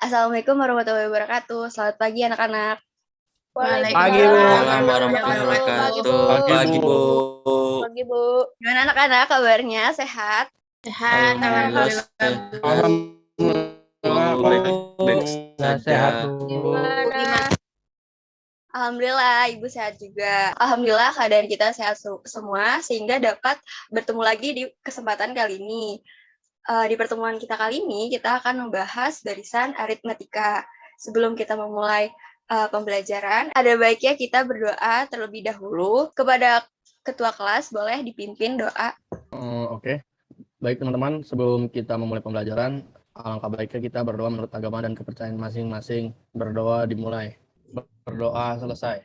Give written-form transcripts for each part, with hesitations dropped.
Assalamualaikum warahmatullahi wabarakatuh. Selamat pagi anak-anak. Pagi, Bu. Waalaikumsalam warahmatullahi wabarakatuh. Pagi, Bu. Pagi, Bu. Gimana anak-anak kabarnya? Sehat? Sehat, Alhamdulillah Alhamdulillah sehat, Bu. Gimana? Alhamdulillah, Ibu sehat juga. Alhamdulillah keadaan kita sehat semua sehingga dapat bertemu lagi di kesempatan kali ini. Di pertemuan kita kali ini, kita akan membahas barisan aritmetika. Sebelum kita memulai pembelajaran, ada baiknya kita berdoa terlebih dahulu. Kepada ketua kelas, boleh dipimpin doa. Oke. Baik, teman-teman. Sebelum kita memulai pembelajaran, alangkah baiknya kita berdoa menurut agama dan kepercayaan masing-masing. Berdoa dimulai. Berdoa selesai.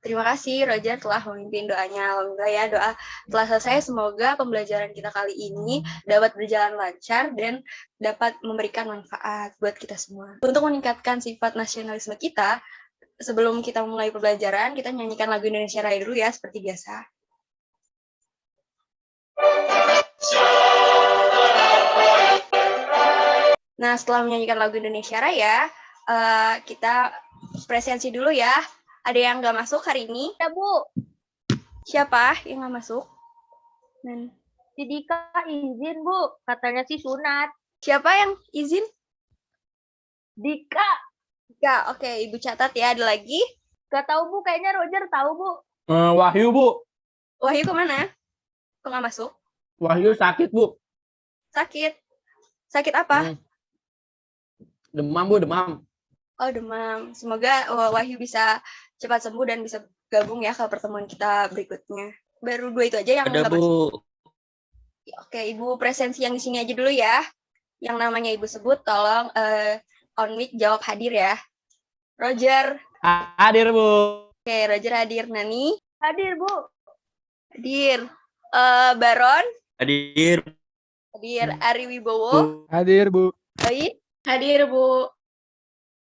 Terima kasih Roger telah memimpin doanya. Alhamdulillah ya, doa telah selesai. Semoga pembelajaran kita kali ini dapat berjalan lancar dan dapat memberikan manfaat buat kita semua. Untuk meningkatkan sifat nasionalisme kita, sebelum kita mulai pembelajaran, kita nyanyikan lagu Indonesia Raya dulu ya, seperti biasa. Nah, setelah menyanyikan lagu Indonesia Raya, kita presensi dulu ya. Ada yang nggak masuk hari ini? Ya, Bu. Siapa yang nggak masuk? Si Dika izin, Bu. Katanya sih sunat. Siapa yang izin? Dika. Dika, oke. Ibu catat ya. Ada lagi? Gak tahu, Bu. Kayaknya Roger tahu, Bu. Wahyu, Bu. Wahyu kemana? Kok nggak masuk? Wahyu sakit, Bu. Sakit? Sakit apa? Demam, Bu. Demam. Oh, demam. Semoga Wahyu bisa cepat sembuh dan bisa gabung ya ke pertemuan kita berikutnya. Baru 2 itu aja yang Ada, nggak Bu. masuk. Oke, Ibu presensi yang di sini aja dulu ya. Yang namanya Ibu sebut, tolong on mic jawab hadir ya. Roger. Hadir, Bu. Oke, Roger hadir. Nani? Hadir, Bu. Hadir. Baron? Hadir. Hadir. Ari Wibowo? Hadir, Bu. Oi? Hadir, Bu.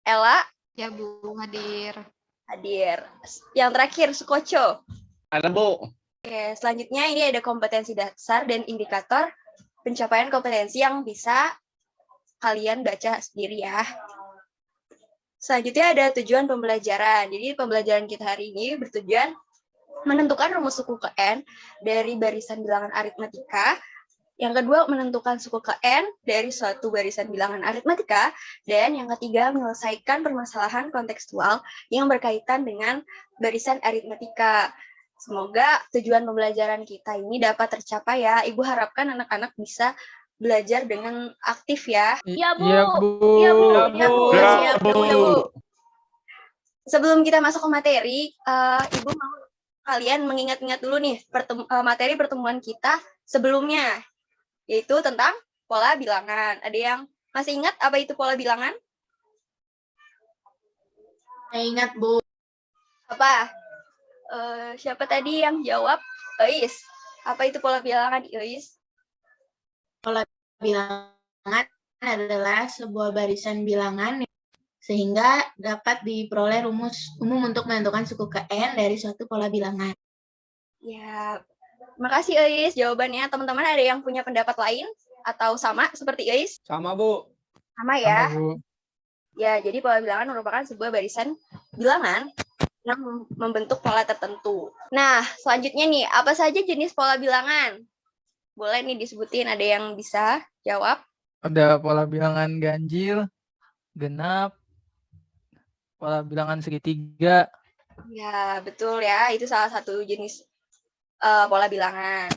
Ella? Ya, Bu, hadir. Hadir. Yang terakhir, Sukoco. Ada, Bu. Oke, selanjutnya ini ada kompetensi dasar dan indikator pencapaian kompetensi yang bisa kalian baca sendiri ya. Selanjutnya ada tujuan pembelajaran. Jadi pembelajaran kita hari ini bertujuan menentukan rumus suku ke N dari barisan bilangan aritmetika. Yang kedua, menentukan suku ke N dari suatu barisan bilangan aritmetika. Dan yang ketiga, menyelesaikan permasalahan kontekstual yang berkaitan dengan barisan aritmetika. Semoga tujuan pembelajaran kita ini dapat tercapai ya. Ibu harapkan anak-anak bisa belajar dengan aktif ya. Iya, Bu. Iya, Bu. Iya, Bu. Iya, Bu. Iya, Siap, Bu. ya, Bu. Sebelum kita masuk ke materi, Ibu mau kalian mengingat-ingat dulu nih materi pertemuan kita sebelumnya, yaitu tentang pola bilangan. Ada yang masih ingat apa itu pola bilangan? Saya ingat, Bu. Apa? Siapa tadi yang jawab? Ois. Apa itu pola bilangan, Ois? Bilangan adalah sebuah barisan bilangan sehingga dapat diperoleh rumus umum untuk menentukan suku ke N dari suatu pola bilangan. Ya, makasih Ois jawabannya. Teman-teman ada yang punya pendapat lain atau sama seperti Ois? Sama, Bu. Sama ya. Sama, Bu. Ya, jadi pola bilangan merupakan sebuah barisan bilangan yang membentuk pola tertentu. Nah, selanjutnya nih, apa saja jenis pola bilangan? Boleh nih disebutin, ada yang bisa jawab? Ada pola bilangan ganjil, genap, pola bilangan segitiga. Ya, betul ya. Itu salah satu jenis pola bilangan.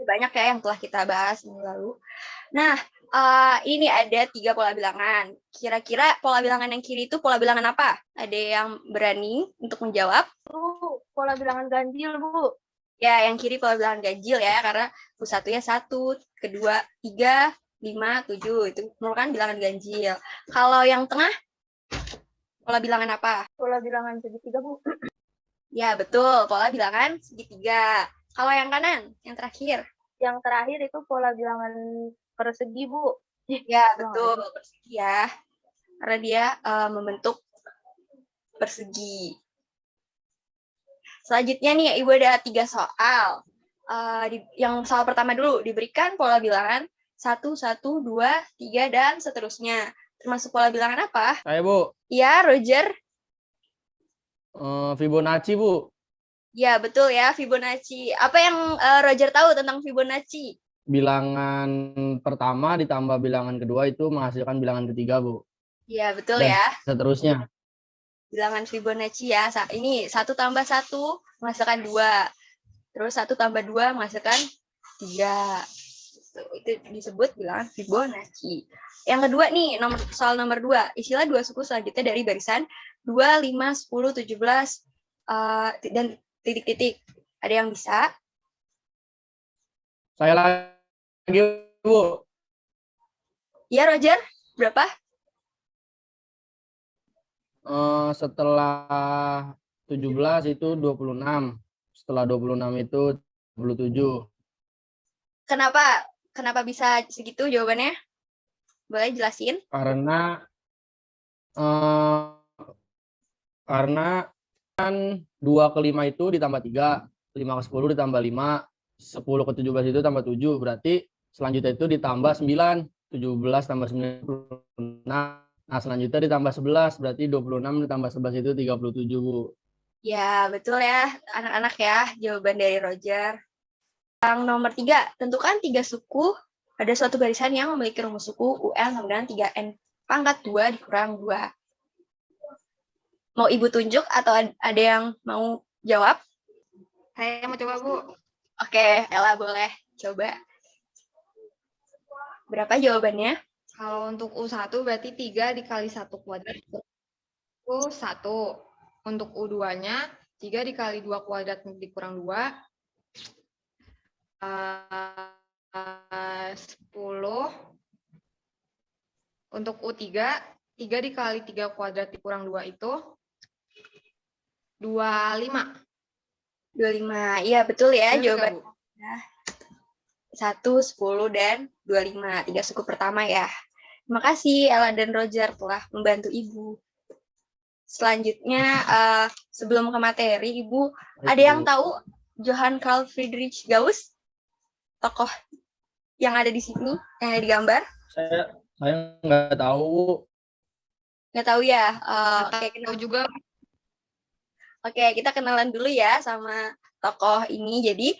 Banyak ya yang telah kita bahas minggu lalu. Nah, ini ada 3 pola bilangan. Kira-kira pola bilangan yang kiri itu pola bilangan apa? Ada yang berani untuk menjawab? Bu, pola bilangan ganjil, Bu. Ya, yang kiri pola bilangan ganjil ya, karena satunya 1, kedua 3, 5, 7. Itu merupakan bilangan ganjil. Kalau yang tengah, pola bilangan apa? Pola bilangan segitiga, Bu. Ya, betul. Pola bilangan segitiga. Kalau yang kanan, yang terakhir? Yang terakhir itu pola bilangan persegi, Bu. Ya, betul. Persegi ya. Karena dia membentuk persegi. Selanjutnya nih, Ibu ada 3 soal. Yang soal pertama dulu, diberikan pola bilangan 1, 1, 2, 3, dan seterusnya. termasuk pola bilangan apa? Saya, Bu. Ya, Roger. Fibonacci, Bu. Ya, betul ya, Fibonacci. Apa yang Roger tahu tentang Fibonacci? Bilangan pertama ditambah bilangan kedua itu menghasilkan bilangan ketiga, Bu. Ya, betul Dan ya. seterusnya. Bilangan Fibonacci ya. Ini 1 tambah 1 menghasilkan 2. Terus 1 tambah 2 menghasilkan 3. Itu disebut bilangan Fibonacci. Yang kedua nih, soal nomor 2. Isilah 2 suku selanjutnya dari barisan 2, 5, 10, 17, dan titik-titik. Ada yang bisa? Saya lagi, Bu. Ya, Roger. Berapa? Setelah 17 itu 26. Setelah 26 itu 27. Kenapa bisa segitu jawabannya? Boleh jelasin? Karena kan 2 ke 5 itu ditambah 3, 5 ke 10 ditambah 5, 10 ke 17 itu tambah 7. Berarti selanjutnya itu ditambah 9, 17 tambah 9, 26. Nah, selanjutnya ditambah 11, berarti 26 ditambah 11 itu 37, Bu. Ya, betul ya, anak-anak ya, jawaban dari Roger. Yang nomor 3, tentukan 3 suku, ada suatu barisan yang memiliki rumus suku UN sama dengan 3N pangkat 2 dikurang 2. Mau Ibu tunjuk atau ada yang mau jawab? Saya mau coba, Bu. Oke, Ella boleh coba. Berapa jawabannya? Kalau untuk U1 berarti 3 dikali 1 kuadrat U1. Untuk U2-nya 3 dikali 2 kuadrat dikurang 2. 10. Untuk U3, 3 dikali 3 kuadrat dikurang 2 itu 25. 25. Iya, betul ya Benar jawaban. nggak, Bu? 1, 10, dan 25. 3 suku pertama ya. Terima kasih Ella dan Roger telah membantu Ibu. Selanjutnya, sebelum ke materi, Ibu, ada yang tahu Johann Carl Friedrich Gauss? Tokoh yang ada di sini, yang ada di gambar? Saya nggak tahu. Nggak tahu ya? Tahu juga. Oke, kita kenalan dulu ya sama tokoh ini. Jadi,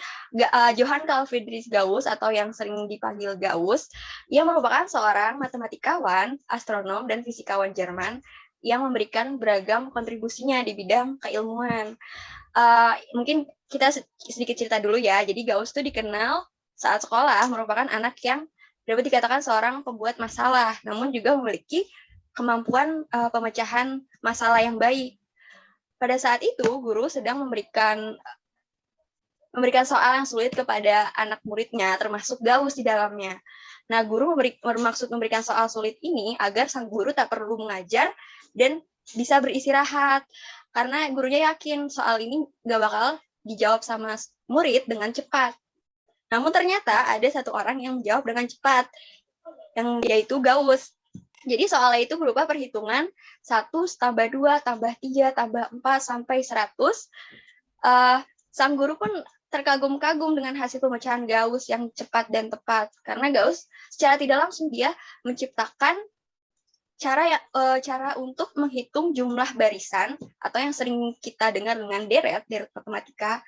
Johann Carl Friedrich Gauss atau yang sering dipanggil Gauss, ia merupakan seorang matematikawan, astronom, dan fisikawan Jerman yang memberikan beragam kontribusinya di bidang keilmuan. Mungkin kita sedikit cerita dulu ya. Jadi, Gauss itu dikenal saat sekolah merupakan anak yang dapat dikatakan seorang pembuat masalah, namun juga memiliki kemampuan pemecahan masalah yang baik. Pada saat itu, guru sedang memberikan soal yang sulit kepada anak muridnya, termasuk Gauss di dalamnya. Nah, guru bermaksud memberikan soal sulit ini agar sang guru tak perlu mengajar dan bisa beristirahat. Karena gurunya yakin soal ini nggak bakal dijawab sama murid dengan cepat. Namun ternyata ada satu orang yang menjawab dengan cepat, yang yaitu Gauss. Jadi soalnya itu berupa perhitungan 1 tambah 2 tambah 3 tambah 4 sampai 100. Sang guru pun terkagum-kagum dengan hasil pemecahan Gauss yang cepat dan tepat. Karena Gauss secara tidak langsung dia menciptakan cara untuk menghitung jumlah barisan atau yang sering kita dengar dengan deret matematika.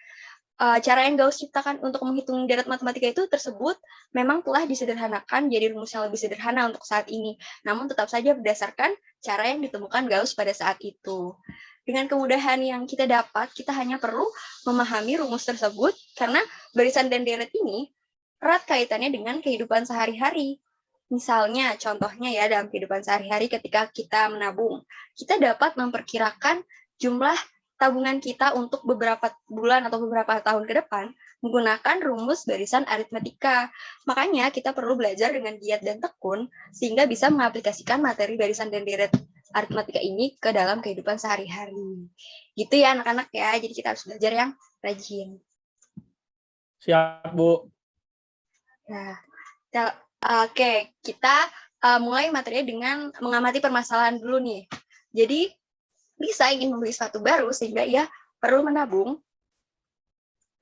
Cara yang Gauss ciptakan untuk menghitung deret matematika itu tersebut memang telah disederhanakan jadi rumus yang lebih sederhana untuk saat ini, namun tetap saja berdasarkan cara yang ditemukan Gauss pada saat itu. Dengan kemudahan yang kita dapat, kita hanya perlu memahami rumus tersebut karena barisan dan deret ini erat kaitannya dengan kehidupan sehari-hari. Misalnya, contohnya ya dalam kehidupan sehari-hari ketika kita menabung, kita dapat memperkirakan jumlah tabungan kita untuk beberapa bulan atau beberapa tahun ke depan menggunakan rumus barisan aritmetika. Makanya kita perlu belajar dengan giat dan tekun sehingga bisa mengaplikasikan materi barisan dan deret aritmetika ini ke dalam kehidupan sehari-hari. Gitu ya anak-anak ya, jadi kita harus belajar yang rajin. Siap, Bu. Nah, oke, kita mulai materinya dengan mengamati permasalahan dulu nih. Jadi, Lisa ingin membeli sepatu baru sehingga ia perlu menabung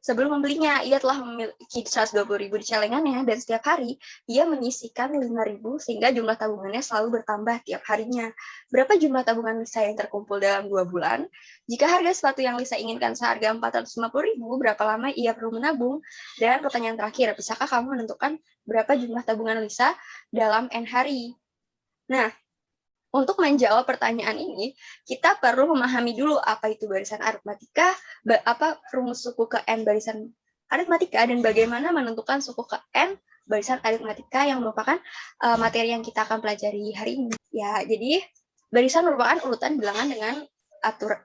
Sebelum membelinya, ia telah memiliki 120.000 di celengannya dan setiap hari ia menyisihkan 5.000 sehingga jumlah tabungannya selalu bertambah tiap harinya. Berapa jumlah tabungan Lisa yang terkumpul dalam 2 bulan? Jika harga sepatu yang Lisa inginkan seharga 450.000, berapa lama ia perlu menabung? Dan pertanyaan terakhir, bisakah kamu menentukan berapa jumlah tabungan Lisa dalam N hari? Nah, untuk menjawab pertanyaan ini, kita perlu memahami dulu apa itu barisan aritmatika, apa rumus suku ke N barisan aritmatika, dan bagaimana menentukan suku ke N barisan aritmatika yang merupakan materi yang kita akan pelajari hari ini. Ya, jadi barisan merupakan urutan bilangan dengan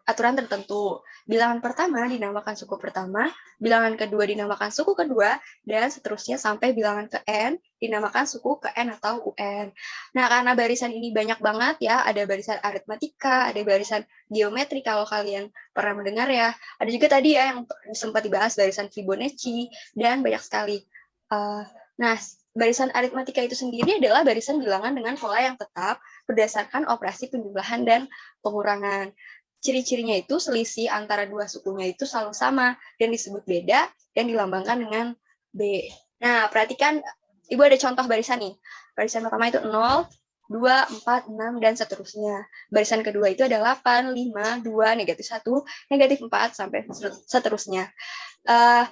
aturan tertentu. Bilangan pertama dinamakan suku pertama, bilangan kedua dinamakan suku kedua, dan seterusnya sampai bilangan ke N dinamakan suku ke N atau UN. Nah, karena barisan ini banyak banget ya, ada barisan aritmatika, ada barisan geometri kalau kalian pernah mendengar ya. Ada juga tadi ya yang sempat dibahas barisan Fibonacci, dan banyak sekali. Nah, barisan aritmatika itu sendiri adalah barisan bilangan dengan pola yang tetap berdasarkan operasi penjumlahan dan pengurangan. Ciri-cirinya itu selisih antara dua sukunya itu selalu sama dan disebut beda dan dilambangkan dengan B. Nah, perhatikan, Ibu ada contoh barisan nih. Barisan pertama itu 0, 2, 4, 6, dan seterusnya. Barisan kedua itu ada 8, 5, 2, negatif 1, negatif 4, sampai seterusnya.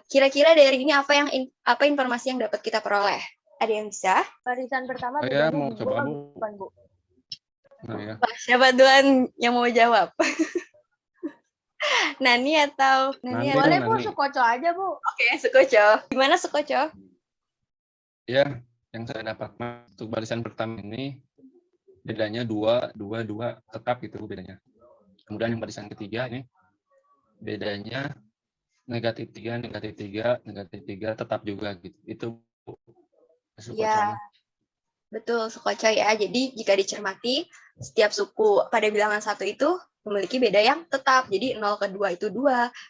Kira-kira dari ini apa informasi yang dapat kita peroleh? Ada yang bisa? Barisan pertama Saya bedanya mau di coba, bukan, Bu. bukan, Bu. Nah, ya. Siapa duluan yang mau jawab? Nani atau Nani. Boleh, Bu, Nani. Sukoco aja, Bu. Oke, Sukoco. Gimana Sukoco? Ya, yang saya dapat untuk barisan pertama ini bedanya 2, 2, 2 tetap gitu bedanya. Kemudian yang barisan ketiga ini bedanya negatif 3, negatif 3, negatif 3 tetap juga gitu. Itu Ya, betul Sukoco ya. Jadi jika dicermati, setiap suku pada bilangan 1 itu memiliki beda yang tetap. Jadi 0 ke 2 itu 2,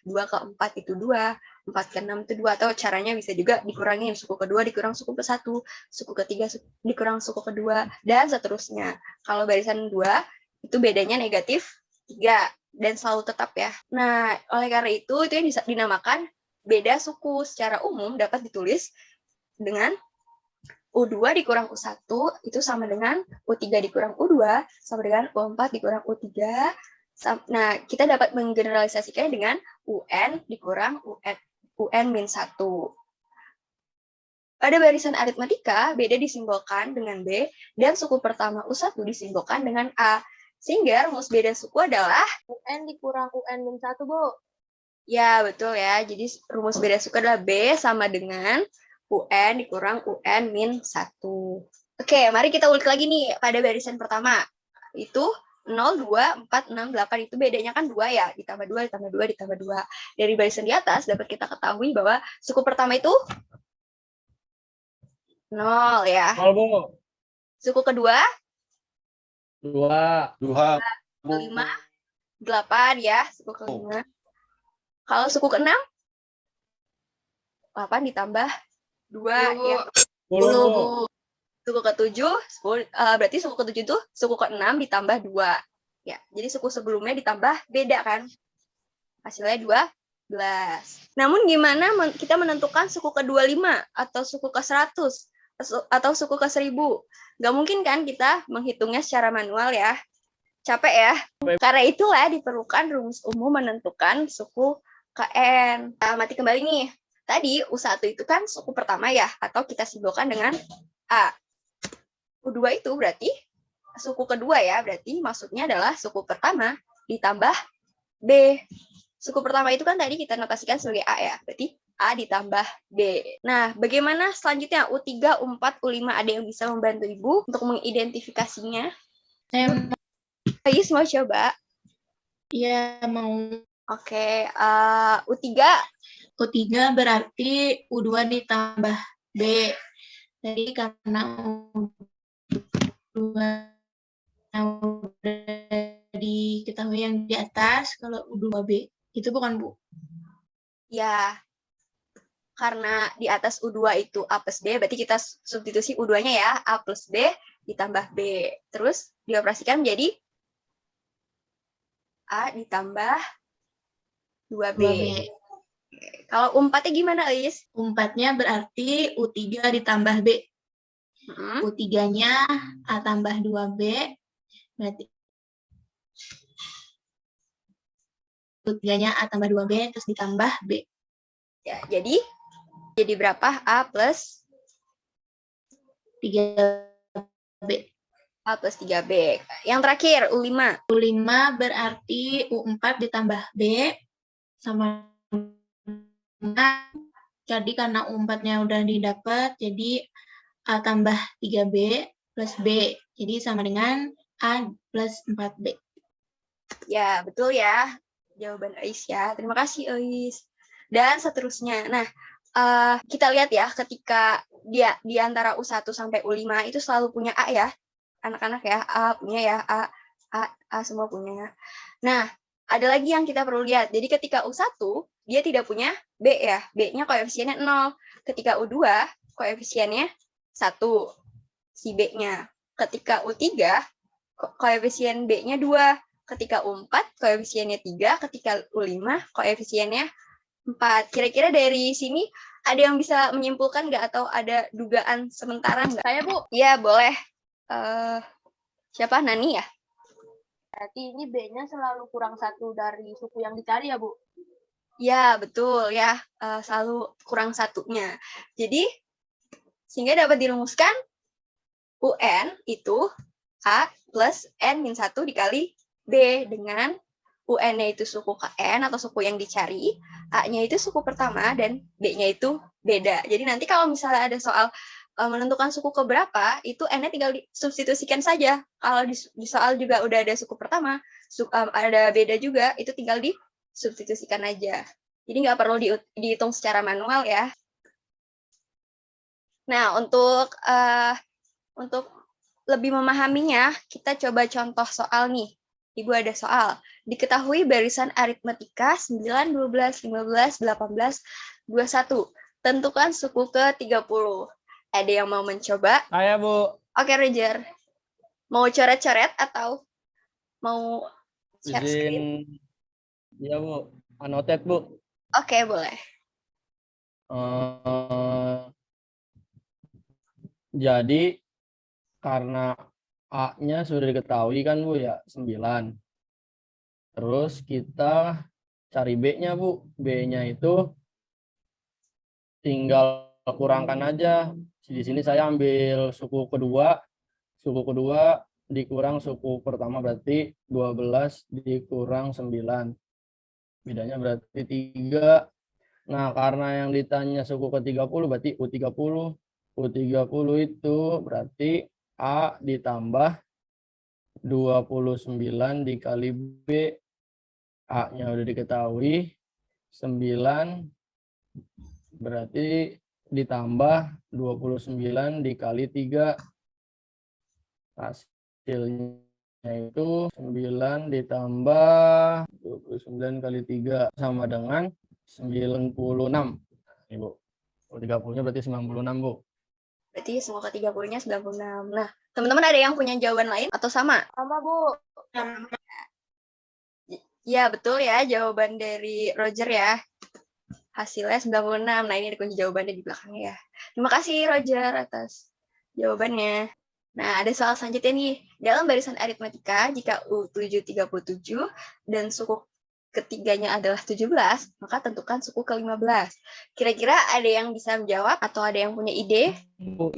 2 ke 4 itu 2, 4 ke 6 itu 2, atau caranya bisa juga dikurangin. Suku kedua dikurang suku ke-1, suku ketiga dikurang suku kedua, dan seterusnya. Kalau barisan 2, itu bedanya negatif 3, dan selalu tetap ya. Nah, oleh karena itu yang dinamakan beda suku. Secara umum dapat ditulis dengan U2 dikurang U1 itu sama dengan U3 dikurang U2 sama dengan U4 dikurang U3. Nah, kita dapat menggeneralisasikannya dengan UN dikurang UN min 1. Pada barisan aritmatika, BD disimbolkan dengan B, dan suku pertama U1 disimbolkan dengan A. Sehingga rumus beda suku adalah UN dikurang UN min 1, Bu. ya, betul ya. Jadi rumus beda suku adalah B sama dengan UN dikurang UN min 1. Oke, mari kita ulik lagi nih pada barisan pertama. Itu 0, 2, 4, 6, 8 itu bedanya kan 2 ya. Ditambah 2, ditambah 2, ditambah 2. Dari barisan di atas dapat kita ketahui bahwa suku pertama itu 0 ya. 0, Bu. Suku kedua 2. 2, 5, 8 ya. Suku kelima. Kalau suku keenam 8 ditambah 2 ya. 10, Bu. Suku ke-7, berarti suku ke-7 itu suku ke-6 ditambah 2. Ya, jadi suku sebelumnya ditambah beda kan? Hasilnya 12. Namun gimana kita menentukan suku ke-25 atau suku ke-100 atau suku ke-1000? Nggak mungkin kan kita menghitungnya secara manual ya. Capek ya. Karena itulah diperlukan rumus umum menentukan suku ke N. Nah, mati kembali nih. Tadi U1 itu kan suku pertama ya, atau kita simbolkan dengan A. U2 itu berarti suku kedua ya, berarti maksudnya adalah suku pertama ditambah B. Suku pertama itu kan tadi kita notasikan sebagai A ya, berarti A ditambah B. Nah, bagaimana selanjutnya U3, U4, U5? Ada yang bisa membantu Ibu untuk mengidentifikasinya? Ais mau coba? Ya, mau. Oke, U3. U3 berarti U2 ditambah B. Jadi karena U2 diketahui yang di atas, kalau U2B itu bukan, Bu? Ya, karena di atas U2 itu A plus B, berarti kita substitusi U2-nya ya, A plus B ditambah B. Terus dioperasikan menjadi A ditambah 2B. Kalau U4-nya gimana, Ais? U4-nya berarti U3 ditambah B. U3-nya A tambah 2B, berarti U3-nya A tambah 2B, terus ditambah B. Ya, jadi berapa? A plus 3B. A plus 3B. Yang terakhir, U5. U5 berarti U4 ditambah B, sama jadi karena U4-nya udah didapat, jadi A tambah 3B plus B. Jadi sama dengan A plus 4B. Ya, betul ya. Jawaban Ais ya. Terima kasih, Ais. Dan seterusnya. Nah, kita lihat ya, ketika dia di antara U1 sampai U5 itu selalu punya A ya. Anak-anak ya, A punya ya, A semua punya. Nah, ada lagi yang kita perlu lihat. Jadi ketika U1, dia tidak punya B ya. B-nya koefisiennya 0. Ketika U2, koefisiennya 1, si B-nya. Ketika U3, koefisien B-nya 2. Ketika U4, koefisiennya 3. Ketika U5, koefisiennya 4. Kira-kira dari sini ada yang bisa menyimpulkan nggak atau ada dugaan sementara nggak? Saya, Bu. Iya, boleh. Siapa? Nani ya? Berarti ini B-nya selalu kurang 1 dari suku yang dicari ya, Bu? Ya, betul ya. Selalu kurang satunya. Jadi, sehingga dapat dirumuskan UN itu A plus N-1 dikali B dengan UN-nya itu suku KN atau suku yang dicari, A-nya itu suku pertama, dan B-nya itu beda. Jadi nanti kalau misalnya ada soal menentukan suku keberapa, itu N-nya tinggal disubstitusikan saja. Kalau di soal juga udah ada suku pertama, ada beda juga, itu tinggal disubstitusikan aja. Jadi nggak perlu dihitung secara manual ya. Nah, untuk lebih memahaminya, kita coba contoh soal nih. Ibu ada soal. Diketahui barisan aritmetika 9, 12, 15, 18, 21. Tentukan suku ke-30. Ada yang mau mencoba? Saya, Bu. Oke, Roger. Mau coret-coret atau mau share screen? Izin. Iya, Bu. Anotet, Bu. Oke, boleh. Jadi karena A-nya sudah diketahui kan, Bu, ya, 9. Terus kita cari B-nya, Bu. B-nya itu tinggal kurangkan aja. Di sini saya ambil suku kedua. Suku kedua dikurang suku pertama, berarti 12 dikurang 9. Bedanya berarti 3. Nah, karena yang ditanya suku ke-30 berarti U30. U30 itu berarti A ditambah 29 dikali B. A-nya udah diketahui. 9 berarti ditambah 29 dikali 3. Hasilnya itu 9 ditambah 29 kali 3 sama dengan 96. Ibu. 30-nya berarti 96, Bu. Berarti semua ke-30-nya 96. Nah, teman-teman ada yang punya jawaban lain atau sama? Sama, Bu. Ya, betul ya, jawaban dari Roger ya. Hasilnya 96. Nah, ini ada kunci jawabannya di belakangnya ya. Terima kasih, Roger, atas jawabannya. Nah, ada soal selanjutnya nih. Dalam barisan aritmetika, jika U7 37 dan suku ketiganya adalah 17, maka tentukan suku ke-15. Kira-kira ada yang bisa menjawab atau ada yang punya ide?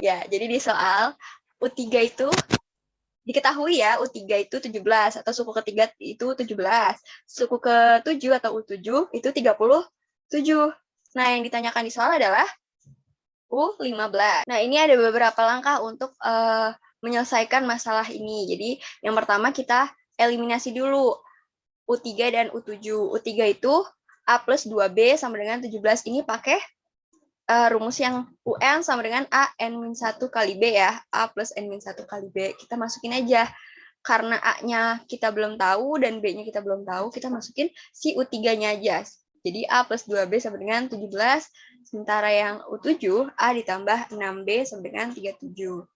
Ya, jadi di soal U3 itu diketahui ya, U3 itu 17, atau suku ketiga itu 17. Suku ke-7 atau U7 itu 37. Nah, yang ditanyakan di soal adalah U15. Nah, ini ada beberapa langkah untuk menyelesaikan masalah ini. Jadi, yang pertama kita eliminasi dulu U3 dan U7. U3 itu A plus 2B sama dengan 17. Ini pakai rumus yang UN sama dengan A N-1 kali B ya. A plus N-1 kali B. Kita masukin aja. Karena A-nya kita belum tahu dan B-nya kita belum tahu, kita masukin si U3-nya aja. Jadi A plus 2B sama dengan 17. Sementara yang U7, A ditambah 6B sama dengan 37.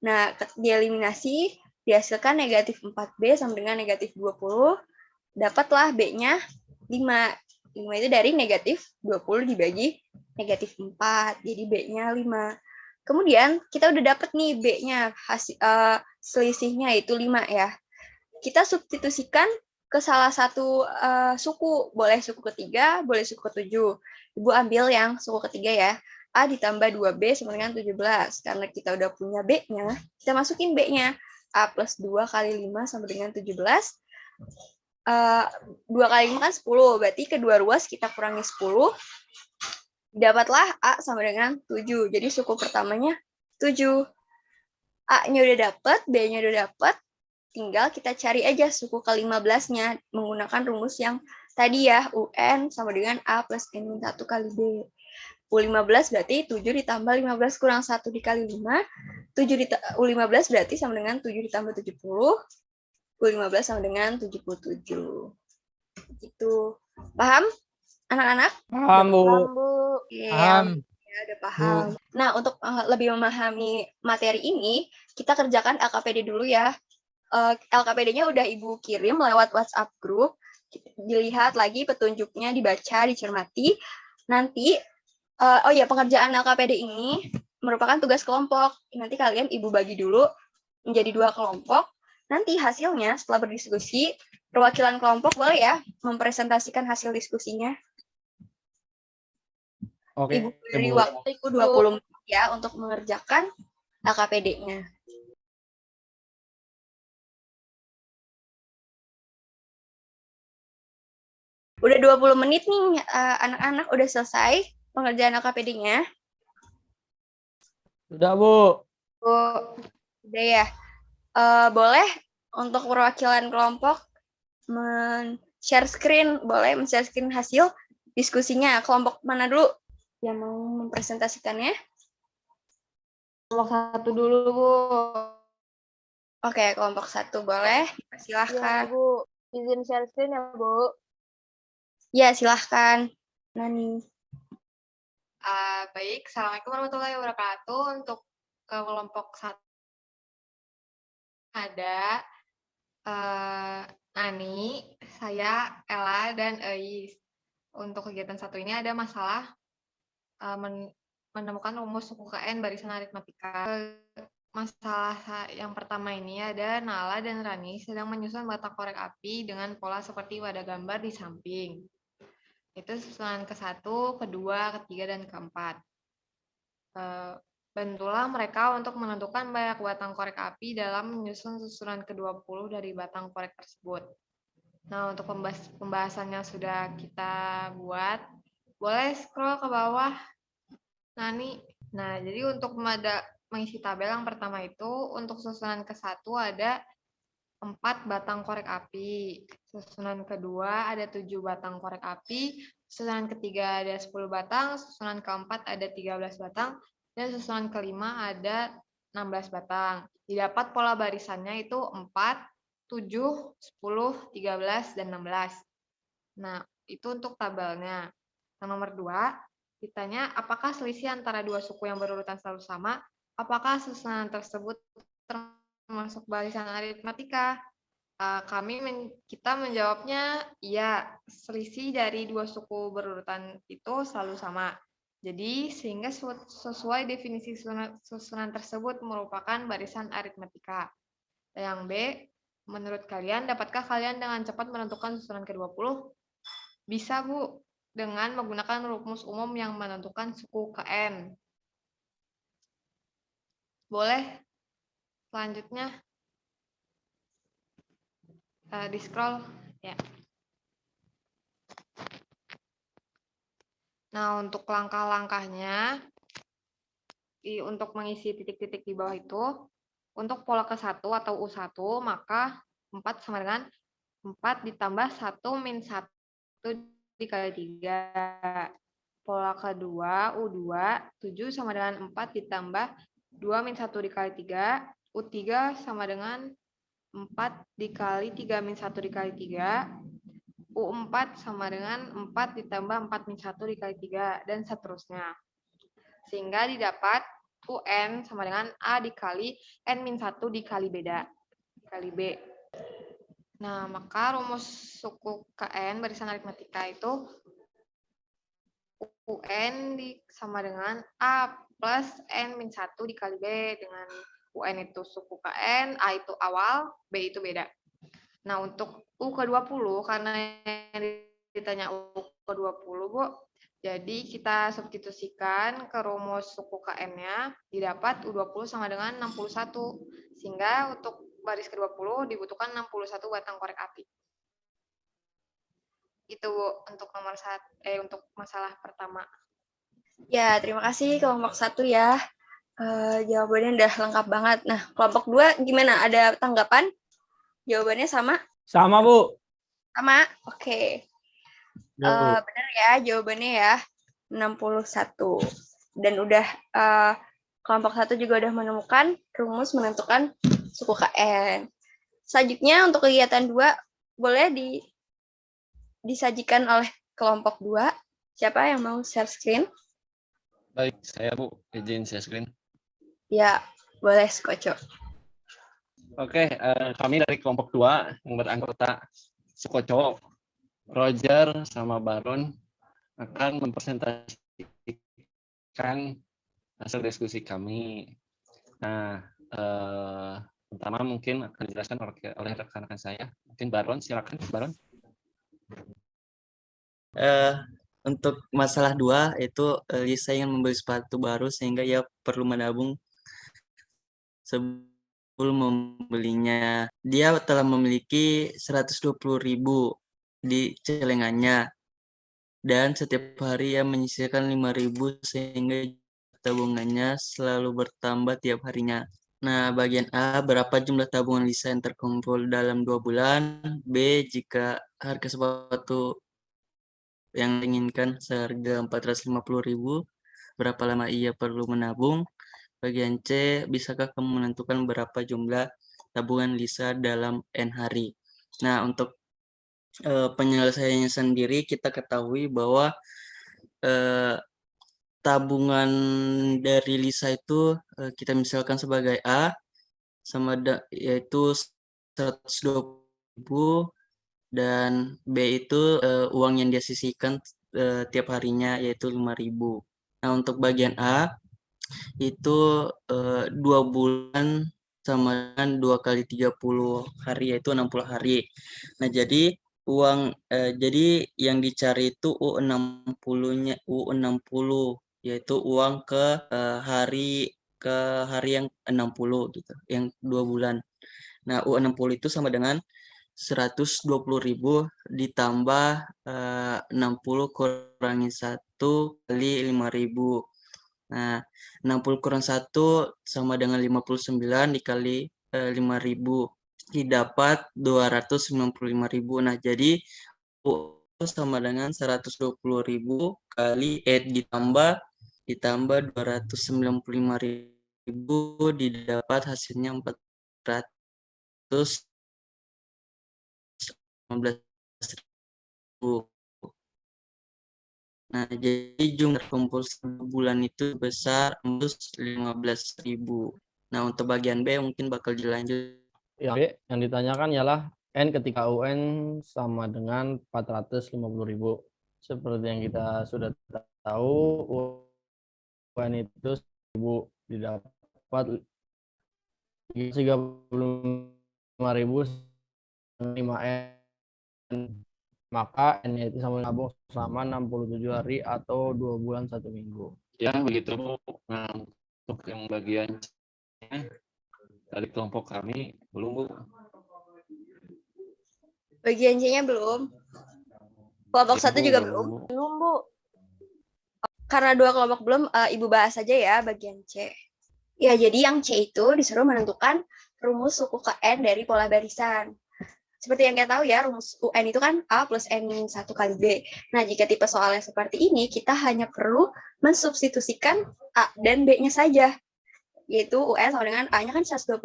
Nah, dieliminasi, dihasilkan negatif 4B sama dengan negatif 20. Dapatlah B-nya 5. 5 itu dari negatif 20 dibagi negatif 4. Jadi B-nya 5. Kemudian kita udah dapet nih B-nya, selisihnya itu 5 ya. Kita substitusikan ke salah satu suku. Boleh suku ketiga, boleh suku ketujuh. Ibu ambil yang suku ketiga ya. A ditambah 2B sama dengan 17. Karena kita udah punya B-nya, kita masukin B-nya. A plus 2 kali 5 sama dengan 17. 2 kali 5 kan 10. Berarti kedua ruas kita kurangi 10. Dapatlah A sama dengan 7. Jadi suku pertamanya 7. A-nya udah dapet, B-nya udah dapet. Tinggal kita cari aja suku ke-15-nya menggunakan rumus yang tadi ya. UN sama dengan A plus N-1 kali B. U15 berarti 7 ditambah 15 kurang 1 dikali 5. U15 berarti sama dengan 7 ditambah 70. U15 sama dengan 77. Gitu. Paham, anak-anak? Paham, Bu. Paham, Bu. Oke, Paham. ya, udah paham. Nah, untuk lebih memahami materi ini, kita kerjakan LKPD dulu ya. LKPD-nya udah Ibu kirim lewat WhatsApp group. Dilihat lagi petunjuknya, dibaca, dicermati. Nanti, pengerjaan LKPD ini merupakan tugas kelompok. Nanti kalian Ibu bagi dulu menjadi 2 kelompok. Nanti hasilnya setelah berdiskusi, perwakilan kelompok boleh ya mempresentasikan hasil diskusinya. Oke, Ibu beri Bu. waktu 20 menit ya untuk mengerjakan LKPD-nya. Udah 20 menit nih, anak-anak udah selesai pengerjaan LKPD-nya. Sudah, Bu. Udah ya. Boleh untuk perwakilan kelompok share screen, boleh men-share screen hasil diskusinya. Kelompok mana dulu yang mau mempresentasikannya? Kelompok 1 dulu, Bu. Oke, kelompok 1 boleh. Ya, Silahkan. Bu. Izin share screen ya, Bu. Ya, silahkan. Nani. Baik, Assalamualaikum warahmatullahi wabarakatuh. Untuk kelompok 1 ada Nani, saya, Ella, dan Eis. Untuk kegiatan 1 ini ada masalah menemukan rumus suku KN barisan aritmatika. Masalah yang pertama ini ada Nala dan Rani sedang menyusun batang korek api dengan pola seperti pada gambar di samping. Itu susunan ke-1, kedua, ketiga, dan keempat. Bantulah mereka untuk menentukan banyak batang korek api dalam menyusun susunan ke-20 dari batang korek tersebut. Nah, untuk pembahasannya sudah kita buat, boleh scroll ke bawah, Nani. Nah, jadi untuk mengisi tabel yang pertama itu, untuk susunan ke-1 ada 4 batang korek api. Susunan kedua ada 7 batang korek api. Susunan ketiga ada 10 batang. Susunan keempat ada 13 batang. Dan susunan kelima ada 16 batang. Didapat pola barisannya itu 4, 7, 10, 13, dan 16. Nah, itu untuk tabelnya. Yang nomor 2, ditanya apakah selisih antara 2 suku yang berurutan selalu sama? Apakah susunan tersebut termasuk barisan aritmatika? Kita menjawabnya iya, selisih dari 2 suku berurutan itu selalu sama. Jadi sehingga sesuai definisi susunan tersebut merupakan barisan aritmatika. Yang B, menurut kalian dapatkah kalian dengan cepat menentukan susunan ke-20? Bisa, Bu, dengan menggunakan rumus umum yang menentukan suku KN. Boleh selanjutnya di scroll ya. Nah, untuk langkah-langkahnya untuk mengisi titik-titik di bawah itu, untuk pola ke-1 atau U1, maka 4 sama dengan 4 ditambah 1 min 1 dikali 3. Pola kedua, U2, 7 sama dengan 4 ditambah 2 min 1 dikali 3. U3 sama dengan 4 dikali 3 min 1 dikali 3. U4 sama dengan 4 ditambah 4 min 1 dikali 3. Dan seterusnya. Sehingga didapat UN sama dengan A dikali N min 1 dikali dikali B. Nah, maka rumus suku KN barisan aritmatika itu UN sama dengan A plus N min 1 dikali B, dengan UN itu suku KN, A itu awal, B itu beda. Nah, untuk U ke-20, karena yang ditanya U ke-20, Bu, jadi kita substitusikan ke rumus suku KN-nya, didapat U20 sama dengan 61. Sehingga untuk baris ke-20 dibutuhkan 61 batang korek api. Itu Bu, untuk untuk masalah pertama. Ya, terima kasih kelompok 1 ya. Jawabannya udah lengkap banget. Nah, kelompok 2 gimana? Ada tanggapan? Jawabannya sama? Sama, Bu. Sama? Oke. Benar ya jawabannya ya. 61. Dan udah kelompok 1 juga udah menemukan rumus menentukan suku KN. Selanjutnya untuk kegiatan 2 boleh disajikan oleh kelompok 2. Siapa yang mau share screen? Baik, saya Bu, izin share screen. Ya, boleh Skoco. Oke, kami dari kelompok 2 yang beranggota Sukoco, Roger sama Baron akan mempresentasikan hasil diskusi kami. Nah, pertama mungkin akan dijelaskan oleh rekan-rekan saya. Mungkin Baron, silakan Baron. Untuk masalah 2 itu Lisa ingin membeli sepatu baru sehingga ia perlu menabung sebelum membelinya. Dia telah memiliki 120.000 di celengannya dan setiap hari ia menyisihkan 5.000 sehingga tabungannya selalu bertambah tiap harinya. Nah, bagian A, berapa jumlah tabungan Lisa yang terkumpul dalam 2 bulan? B, jika harga sepatu yang diinginkan seharga 450.000, berapa lama ia perlu menabung? Bagian C, bisakah kamu menentukan berapa jumlah tabungan Lisa dalam N hari? Nah, untuk penyelesaiannya sendiri, kita ketahui bahwa tabungan dari Lisa itu kita misalkan sebagai A, yaitu 120.000, dan B itu uang yang dia sisihkan tiap harinya yaitu 5.000. Nah, untuk bagian A itu 2 bulan sama dengan 2 kali 30 hari yaitu 60 hari. Nah, jadi jadi yang dicari itu U60-nya, U60 yaitu uang ke hari yang 60 gitu, yang 2 bulan. Nah, U60 itu sama dengan 120.000 ditambah 60 kurangi 1 kali 5.000. Nah, 60 kurang 1 sama dengan 59 dikali 5.000. Didapat 295.000. Nah, jadi U sama dengan 120.000 kali ditambah 295.000 didapat hasilnya 415.000. Nah, jadi jumlah terkumpul sebulan itu besar 15.000. Nah, untuk bagian B mungkin bakal dilanjut. Ya, B, yang ditanyakan ialah N ketika UN sama dengan 450.000. Seperti yang kita sudah tahu, UN itu 1.000 didapat 35.000 5N. Maka N itu sama nabung selama 67 hari atau 2 bulan 1 minggu. Ya, begitu Bu. Nah, untuk yang bagian dari kelompok kami belum Bu. Bagian C-nya belum. Kelompok 1 juga belum. Belum, Bu. Karena 2 kelompok belum, Ibu bahas saja ya bagian C. Ya, jadi yang C itu disuruh menentukan rumus suku KN dari pola barisan. Seperti yang kita tahu ya, rumus UN itu kan A plus N 1 kali B. Nah, jika tipe soalnya seperti ini, kita hanya perlu mensubstitusikan A dan B-nya saja. Yaitu UN sama dengan A-nya kan 120.000,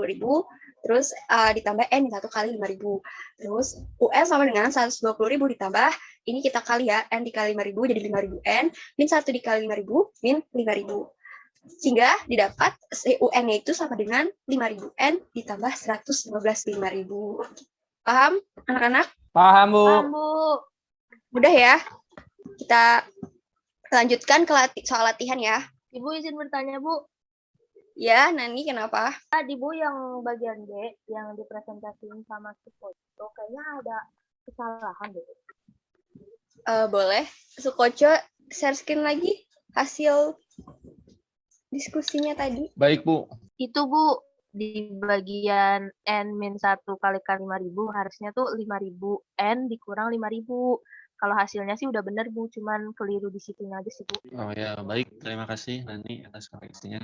terus ditambah N 1 kali 5.000. Terus UN sama dengan 120.000 ditambah, ini kita kali ya, N dikali 5.000 jadi 5.000 N, min 1 dikali 5.000, min 5.000. Sehingga didapat UN-nya itu sama dengan 5.000 N ditambah 115.500. Paham, anak-anak? Paham, Bu. Paham, Bu. Mudah ya? Kita Lanjutkan ke soal latihan ya. Ibu izin bertanya, Bu. Ya, Nani kenapa? Tadi Bu yang bagian D yang dipresentasiin sama Sukoco kayaknya ada kesalahan Bu. Boleh. Sukoco share screen lagi hasil diskusinya tadi. Baik, Bu. Itu Bu, di bagian N-1 kalikan 5.000 harusnya tuh 5.000 N dikurang 5.000. Kalau hasilnya sih udah bener Bu, cuman keliru di situnya aja sih Bu. Oh ya, baik. Terima kasih Nani atas koreksinya.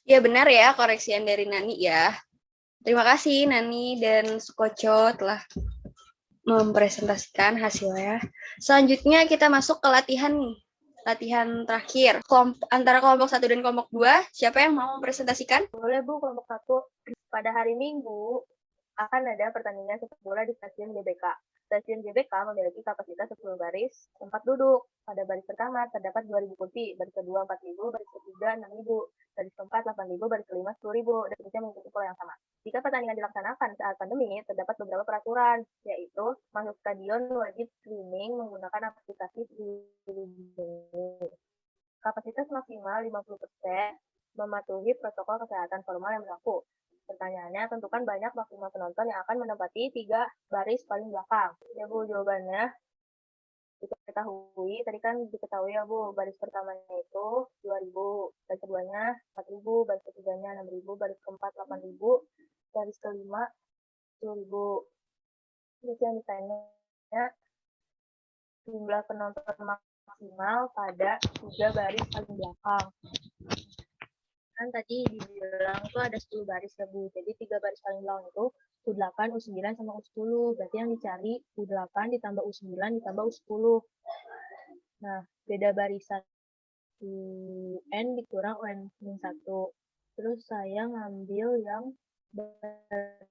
Ya benar ya koreksian dari Nani ya. Terima kasih Nani dan Sukoco telah mempresentasikan hasilnya. Selanjutnya kita masuk ke latihan nih. Latihan terakhir. Antara kelompok 1 dan kelompok 2, siapa yang mau mempresentasikan? Boleh Bu, kelompok 1. Pada hari Minggu akan ada pertandingan sepak bola di Stasiun GBK. Stasiun GBK memiliki kapasitas 10 baris tempat duduk. Pada baris pertama terdapat 2.000 kursi, baris kedua 4.000, baris ketiga 6.000, baris keempat 8.000, baris kelima 10.000, dan seterusnya mengikuti pola yang sama. Jika pertandingan dilaksanakan saat pandemi, terdapat beberapa peraturan, yaitu masuk stadion wajib screening menggunakan aplikasi Peduli. Kapasitas maksimal 50%, mematuhi protokol kesehatan formal yang berlaku. Pertanyaannya, tentukan banyak maksimal penonton yang akan menempati 3 baris paling belakang. Ya Bu, jawabannya diketahui, tadi kan diketahui ya Bu, baris pertamanya itu 2.000, baris keduanya 4.000, baris ketiganya 6.000, baris keempat 8.000, baris kelima 10.000. Terus yang ditanya, jumlah penonton maksimal pada 3 baris paling belakang. Kan tadi dibilang tuh ada 10 baris ya Bu, jadi 3 baris paling belakang itu U8, U9, sama U10. Berarti yang dicari U8 ditambah U9 ditambah U10. Nah, beda barisan UN dikurang UN-1. Terus saya ngambil yang barisan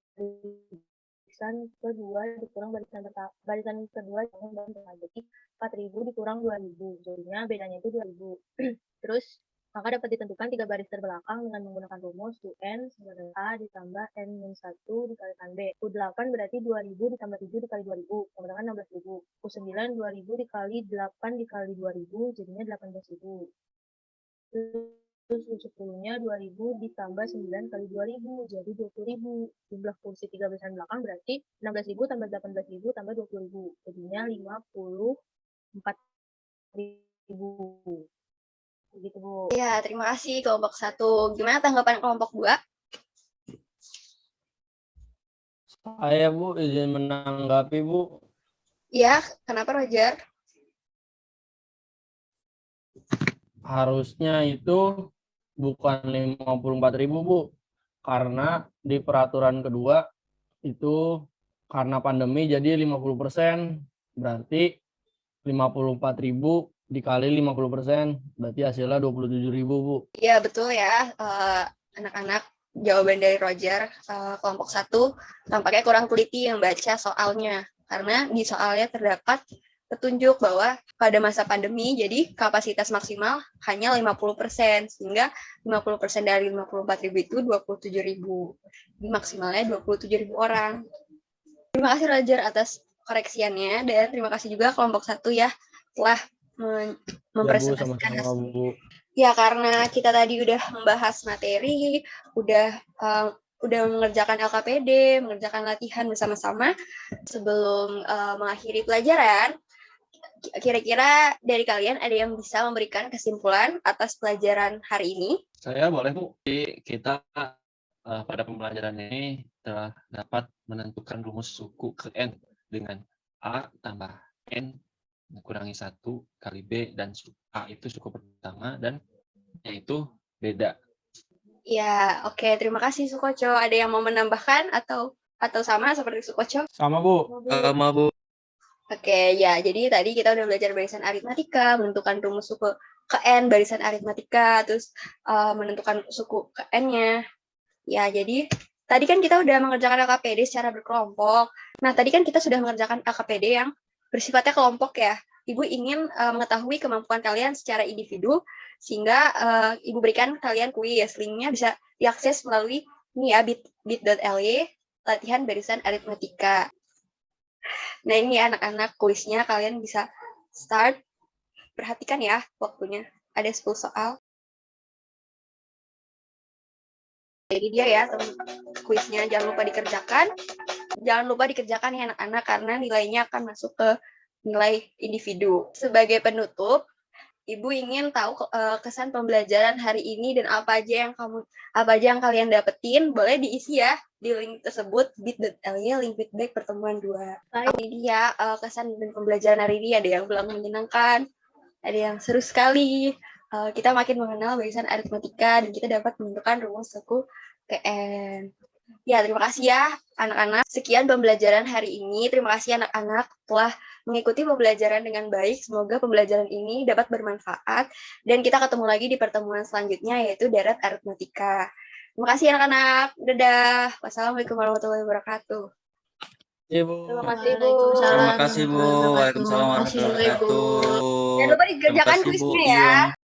kedua dikurang barisan pertama. Barisan kedua jangan barisan pertama. Jadi 4.000 dikurang 2.000. Jadinya bedanya itu 2.000. Terus maka dapat ditentukan 3 baris terbelakang dengan menggunakan rumus UN sama dengan A ditambah N-1 dikalikan B. U8 berarti 2.000 ditambah 7 dikali 2.000, sama dengan 16.000. U9 2.000 dikali 8 dikali 2.000, jadinya 18.000. Terus U10-nya 2.000 ditambah 9 kali 2.000, jadi 20.000. Jumlah kursi 3 barisan belakang berarti 16.000 tambah 18.000 tambah 20.000, jadinya 54.000. Begitu Bu. Ya, terima kasih kelompok 1. Gimana tanggapan kelompok 2? Saya Bu izin menanggapi Bu. Ya, kenapa Roger? Harusnya itu bukan 54.000 Bu. Karena di peraturan kedua itu karena pandemi jadi 50%. Berarti 54.000 dikali 50%, berarti hasilnya 27.000 Bu. Iya, betul ya, anak-anak. Jawaban dari Roger, kelompok 1 tampaknya kurang teliti yang baca soalnya. Karena di soalnya terdapat petunjuk bahwa pada masa pandemi, jadi kapasitas maksimal hanya 50%, sehingga 50% dari 54.000 itu 27.000. Jadi maksimalnya 27.000 orang. Terima kasih Roger atas koreksiannya, dan terima kasih juga kelompok 1 ya, telah mempresentasikan sama-sama Bu. Ya, karena kita tadi udah membahas materi, udah mengerjakan LKPD, mengerjakan latihan bersama-sama. Sebelum mengakhiri pelajaran, kira-kira dari kalian ada yang bisa memberikan kesimpulan atas pelajaran hari ini? Saya boleh Bu. Jadi kita pada pembelajaran ini telah dapat menentukan rumus suku ke N dengan A tambah N kurangi 1 kali B, dan A itu suku pertama dan yaitu beda. Ya, oke. Terima kasih Sukoco. Ada yang mau menambahkan atau sama seperti Sukoco? Sama Bu. Sama Bu. Oke, ya. Jadi tadi kita udah belajar barisan aritmatika, menentukan rumus suku ke N, barisan aritmatika, terus menentukan suku ke N-nya. Ya, jadi tadi kan kita udah mengerjakan LKPD secara berkelompok. Nah, tadi kan kita sudah mengerjakan LKPD yang bersifatnya kelompok ya. Ibu ingin mengetahui kemampuan kalian secara individu, sehingga Ibu berikan kalian kuis. Linknya bisa diakses melalui ini ya, bit.ly latihan barisan aritmatika. Nah, ini ya anak-anak kuisnya, kalian bisa start Perhatikan ya waktunya. Ada 10 soal. Jadi dia ya kuisnya, jangan lupa dikerjakan. Jangan lupa dikerjakan ya anak-anak karena nilainya akan masuk ke nilai individu. Sebagai penutup, Ibu ingin tahu kesan pembelajaran hari ini dan apa aja yang kalian dapetin, boleh diisi ya di link tersebut bit.ly link feedback pertemuan 2. Ini dia kesan dan pembelajaran hari ini, ada yang belum menyenangkan, ada yang seru sekali. Kita makin mengenal barisan aritmatika dan kita dapat menentukan rumus suku KN. Ya, terima kasih ya anak-anak. Sekian pembelajaran hari ini. Terima kasih anak-anak telah mengikuti pembelajaran dengan baik. Semoga pembelajaran ini dapat bermanfaat. Dan kita ketemu lagi di pertemuan selanjutnya, yaitu Darat Aritmatika. Terima kasih anak-anak. Dadah. Wassalamualaikum warahmatullahi wabarakatuh. Ibu. Terima kasih, Bu. Terima kasih, Bu. Waalaikumsalam warahmatullahi wabarakatuh. Jangan lupa dikerjakan Terima kasih, Bu kuisnya ya. Iyung.